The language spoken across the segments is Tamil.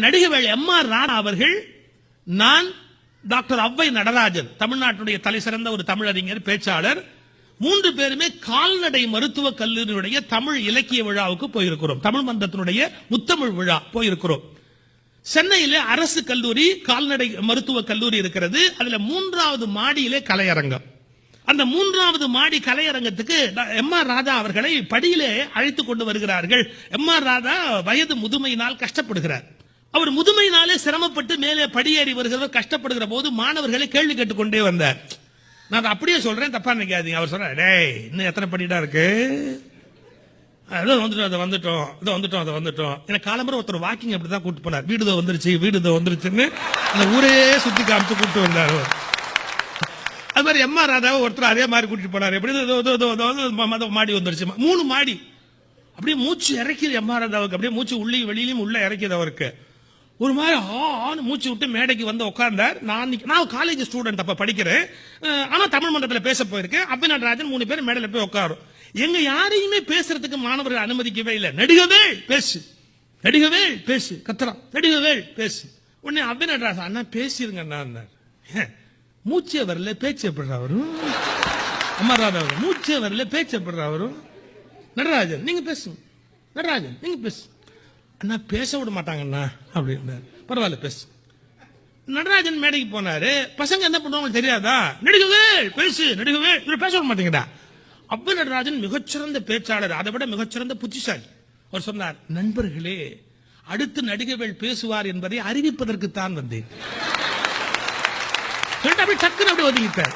நடிகவேள் எம்.ஆர். ராதா அவர்கள், நான், டாக்டர் ஔவை நடராஜன், தமிழ்நாட்டுடைய தலை சிறந்த ஒரு தமிழறிஞர், பேச்சாளர், 3 பேருமே கால்நடை மருத்துவக் கல்லூரியுடைய தமிழ் இலக்கிய விழாவுக்கு போயிருக்கிறோம். தமிழ் மன்றத்தினுடைய முத்தமிழ் விழா போயிருக்கிறோம். சென்னையிலே அரசு கல்லூரி கால்நடை மருத்துவக் கல்லூரி இருக்கிறது. அதுல 3வது மாடியிலே கலையரங்கம். அந்த 3வது மாடி கலையரங்கத்துக்கு எம்.ஆர். ராதா அவர்களை படியிலே அழைத்துக் கொண்டு வருகிறார்கள். எம்.ஆர். ராதா வயது முதுமையினால் கஷ்டப்படுகிறார். அவர் முதுமையினாலே சிரமப்பட்டு மேலே படியேறி வருகிறவர் கஷ்டப்படுகிற போது மாணவர்களை கேள்வி கேட்டுக்கொண்டே வந்தார். நான் அப்படியே சொல்றேன், தப்பா நினைக்காதீங்க. அவர் சொல்றார், டேய் இன்னும் எத்தனை படிடா இருக்கு, வந்துட்டோம். எனக்கு காலம்பரம் ஒருத்தர் வாக்கிங் அப்படிதான் கூட்டு போனார். வீடு வந்துருச்சுன்னு அந்த ஊரே சுத்தி காமிச்சு கூட்டு வந்தார். அது மாதிரி எம்.ஆர். ராதாவை ஒருத்தர் அதே மாதிரி கூட்டிட்டு போனார். எப்படி மாடி வந்துருச்சு, 3 மாடி. அப்படியே மூச்சு இறக்கிது எம்.ஆர். ராதாவுக்கு. அப்படியே மூச்சு உள்ளே வெளியிலும் உள்ள இறக்கிது அவருக்கு. ஒரு மாதிரி மூச்சு விட்டு மேடைக்கு வந்து உட்கார்ந்தார். நான் காலேஜ் ஸ்டூடெண்ட், அப்ப படிக்கிறேன். ஆனா தமிழ் மன்றத்தில் பேச போயிருக்கேன். ஔவை நடராஜன் 3 பேர் மேடையில் போய் உட்காரும். எங்க யாரையுமே பேசுறதுக்கு மாணவர்கள் அனுமதிக்கவே இல்லை. நடிகவேள் பேசு கத்துறான், நடிகவேள் பேசு. உடனே ஔவை நடராஜன், அண்ணா பேசிருங்க அண்ணா. மூச்சே வரல, பேச்சு எப்படிறா வரும்? எம்.ஆர். ராதா மூச்சே வரல, பேச்சு எப்படிறா வரும்? நடராஜன் நீங்க பேசுங்க, நடராஜன் நீங்க பேசு. அண்ணா பேச விட மாட்டாங்கண்ணா அப்படின்னாரு. பரவாயில்ல பேசு. நடராஜன் மேடைக்கு போனாரு. பசங்க என்ன பண்ணுவாங்க தெரியாதா? நடிகவேள் பேசு, நடிகவேள் பேச விட மாட்டேங்கடா. ஔவை நடராஜன் மிகச்சிறந்த பேச்சாளர், அதை விட மிகச்சிறந்த புத்திசாலி. அவர் சொன்னார், நண்பர்களே, அடுத்து நடிகவேள் பேசுவார் என்பதை அறிவிப்பதற்குத்தான் வந்தேன். அப்படியே டக்குன்னு அப்படி ஒதுங்கிட்டார்.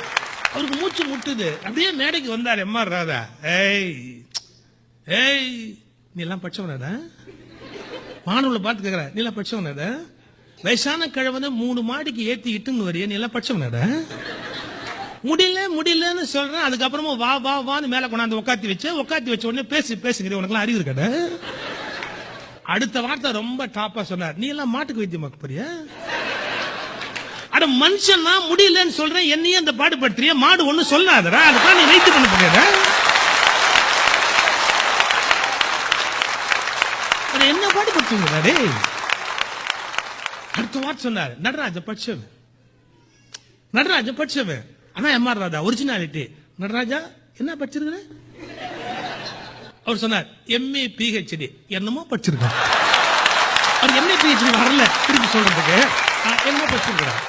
அவருக்கு மூச்சு முட்டுது. அப்படியே மேடைக்கு வந்தார் எம்.ஆர். ராதா. ஏய் நீ எல்லாம் படிச்சவனடா? மாணவர்களை பார்த்து கேட்கிற, நீ எல்லாம் படிச்சவனடா? வயசான கிழவனை 3 மாடிக்கு ஏத்தி இட்டுன்னு வரைய, நீ எல்லாம் படிச்சவனடா? முடியலன்னு சொல்றேன். அதுக்கப்புறமா வான்னு மேல கொண்டாந்து உட்காத்தி வச்ச உடனே பேசுங்கிற, உனக்கு அறிவு இருக்கடா? அடுத்த வார்த்தை ரொம்ப டாப்பா சொன்னார், நீ எல்லாம் மாட்டுக்கு வைத்தியமாக்க போறியா? அட மனுஷன்னா முடியலன்னு சொல்றேன், என்னையே அந்த பாடுபடுத்துறிய, மாடு ஒண்ணு சொல்லாதடா, அதுதான் நீ வைத்தியம் பண்ண போறியா? என்ன பாடுபடுத்துங்க? அடுத்த வார்த்தை சொன்னார், நடராஜ படிச்சவன். ஆனா எம்.ஆர். ராதா ஒரிஜினாலிட்டி. நடராஜா என்ன படிச்சிருக்க? அவர் சொன்னார், எம்.ஏ. PhD என்னமோ படிச்சிருக்கான். அவர் எம்.ஏ. PhD வரல திருப்பி சொல்றதுக்கு, என்னமோ படிச்சிருக்கிறார்.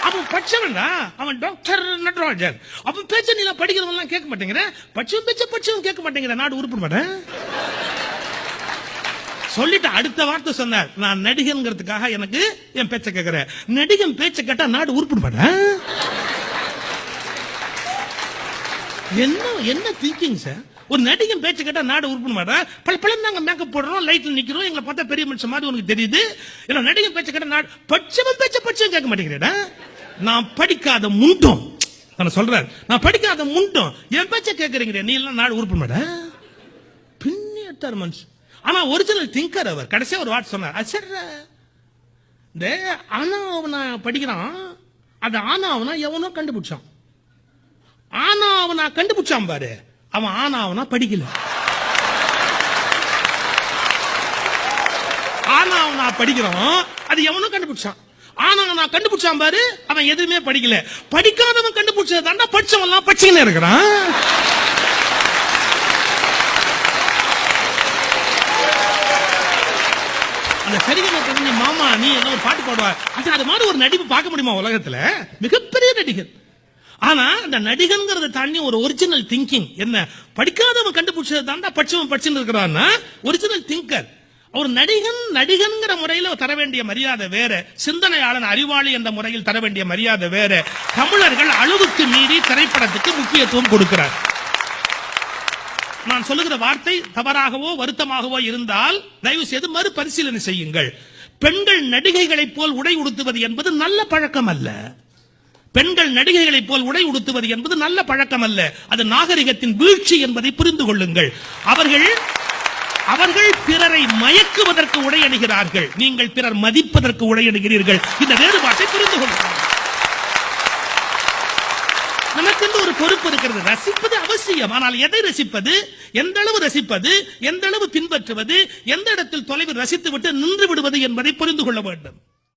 அவன் படிச்சவன்டா, அவன் டாக்டர் நடராஜன். அவன் பேச்ச நீ படிக்கிறவன் கேட்க மாட்டேங்கிற, படிச்சவன் கேட்க மாட்டேங்கிற, நாடு உருப்பிட மாட்டேன் சொல்லிட்டு அடுத்த வார்த்தை சொன்னார், நான் நடிகன்கிறதுக்காக எனக்கு என் பேச்ச கேட்கிறேன். நடிகன் பேச்ச கேட்டா நாடு உருப்பிட மாட்டேன். என்ன திங்கிங் சார்? ஒரு நடிகன் பேச்ச கேட்டா நாடு உருப்பிட மாட்டேன். பல நாங்க மேக்கப் போடுறோம், லைட்ல நிக்கிறோம், எங்களை பார்த்தா பெரிய மனுஷன் மாதிரி உனக்கு தெரியுது. இல்ல நடிகன் பேச்ச கேட்டா நாடு படிச்சவன் கேட்க மாட்டேங்கிறேடா. நான் படிக்காத முண்டம், நான் சொல்றேன், நான் படிக்காத முண்டம் என் பேச்ச கேட்கறீங்க, நீ எல்லாம் நாடு உருப்பிட மாட்டேன். பின்னிட்டார் மனுஷன். ஆனா ஒரிஜினல் திங்கர் அவர். கடைசியா ஒரு வார்த்தை சொன்னார், இந்த ஆனாவனா படிக்கிறான், அது ஆனாவனா எவனோ கண்டுபிடிச்சான். ஆனாவனா கண்டுபிடிச்சான் பாரு, அவன் ஆனாவனா படிக்கல. ஆனாவனா படிக்கிறான், அது எவனோ கண்டுபிடிச்சான். ஆனாவனா கண்டுபிடிச்சான் பாரு, அவன் எதுவுமே படிக்கல. படிக்காதவன் கண்டுபிடிச்சது தாண்டா படிச்சவன் படிச்சுக்கினே இருக்கிறான். மாமா நீ என்ன ஒரு பாட்டு பாடுவா, அது மாதிரி ஒரு நடிப்பு பார்க்க முடியுமா உலகத்துல? மிகப்பெரிய நடிகர். ஆனா அந்த நடிகன்கிறத தாண்டி ஒரு ஒரிஜினல் திங்கிங் என்ன, படிக்காதவன் கண்டுபிடிச்சது தாண்டா படிச்சவன் படிச்சுன்னு இருக்கிறான்னா ஒரிஜினல் திங்கர். அவர் நடிகன்கிற முறையில் தர வேண்டிய மரியாதை வேற, சிந்தனையாளன் அறிவாளி என்ற முறையில் தர வேண்டிய மரியாதை வேற. தமிழர்கள் அளவுக்கு மீறி திரைப்படத்துக்கு முக்கியத்துவம் கொடுக்கிறார். நான் சொல்லுகிற வார்த்தை தவறாகவோ வருத்தமாகவோ இருந்தால் தயவு செய்து மறுபரிசீலனை செய்யுங்கள். பெண்கள் நடிகைகளைப் போல் உடை உடுத்துவது என்பது நல்ல பழக்கம் அல்ல. பெண்கள் நடிகைகளைப் போல் உடை உடுத்துவது என்பது நல்ல பழக்கம் அல்ல. அது நாகரிகத்தின் வீழ்ச்சி என்பதை புரிந்து கொள்ளுங்கள். அவர்கள் பிறரை மயக்குவதற்கு உடை அணிகிறார்கள், நீங்கள் பிறர் மதிப்பதற்கு உடை அணிகிறீர்கள். இந்த வேறுபாட்டை புரிந்து கொள்ளுங்கள். நமக்கு ஒரு பொறுப்பு இருக்கிறது. ரசிப்பது அவசியம், ஆனால் எதை ரசிப்பது, எந்த அளவு ரசிப்பது, எந்த அளவு பின்பற்றுவது, எந்த இடத்தில் தொலைவில் ரசித்து விட்டு நின்று விடுவது என்பதை புரிந்து கொள்ள வேண்டும்.